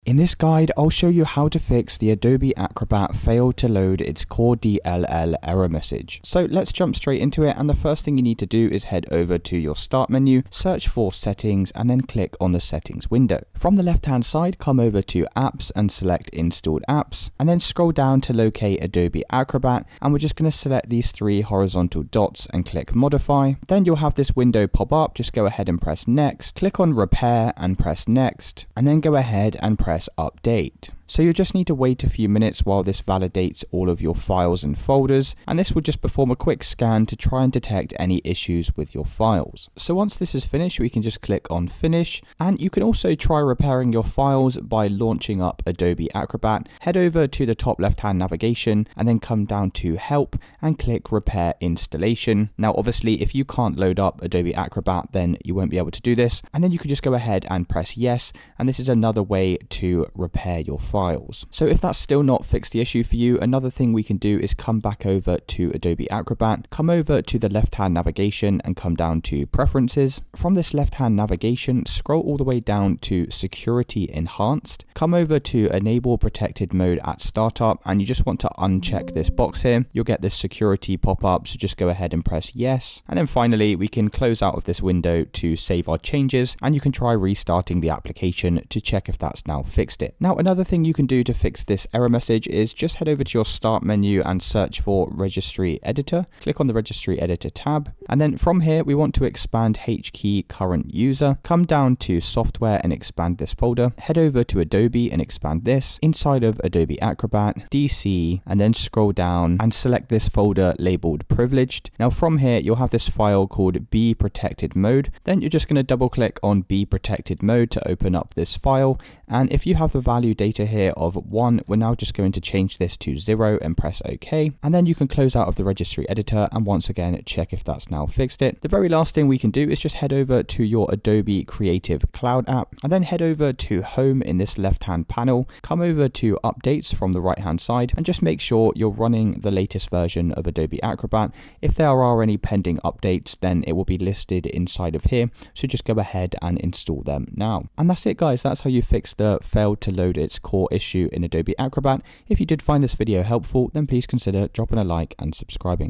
In this guide, I'll show you how to fix the Adobe Acrobat failed to load its core DLL error message. So let's jump straight into it, and the first thing you need to do is head over to your start menu, search for settings, and then click on the settings window. From the left hand side, come over to apps and select installed apps, and then scroll down to locate Adobe Acrobat, and we're just going to select these three horizontal dots and click modify. Then you'll have this window pop up. Just go ahead and press next, click on repair and press next, and then go ahead and press update. So you'll just need to wait a few minutes while this validates all of your files and folders, and this will just perform a quick scan to try and detect any issues with your files. So once this is finished, we can just click on finish, and you can also try repairing your files by launching up Adobe Acrobat. Head over to the top left hand navigation and then come down to help and click repair installation. Now obviously if you can't load up Adobe Acrobat, then you won't be able to do this, and then you can just go ahead and press yes, and this is another way to repair your files. So if that's still not fixed the issue for you, another thing we can do is come back over to Adobe Acrobat, come over to the left hand navigation and come down to preferences. From this left hand navigation, scroll all the way down to security enhanced, come over to enable protected mode at startup, and you just want to uncheck this box here. You'll get this security pop up, so just go ahead and press yes. And then finally we can close out of this window to save our changes, and you can try restarting the application to check if that's now fixed it. Now another thing you can do to fix this error message is just head over to your start menu and search for registry editor. Click on the registry editor tab, and then from here we want to expand H-key current user. Come down to software and expand this folder. Head over to Adobe and expand this inside of Adobe Acrobat, DC, and then scroll down and select this folder labeled privileged. Now from here you'll have this file called B protected mode. Then you're just going to double click on B protected mode to open up this file, and if you have the value data here of 1, we're now just going to change this to 0 and press OK, and then you can close out of the registry editor and once again check if that's now fixed it. The very last thing we can do is just head over to your Adobe Creative Cloud app, and then head over to home in this left hand panel, come over to updates from the right hand side, and just make sure you're running the latest version of Adobe Acrobat. If there are any pending updates, then it will be listed inside of here, so just go ahead and install them now. And that's it guys, that's how you fix the failed to load its core issue in Adobe Acrobat. If you did find this video helpful, then please consider dropping a like and subscribing.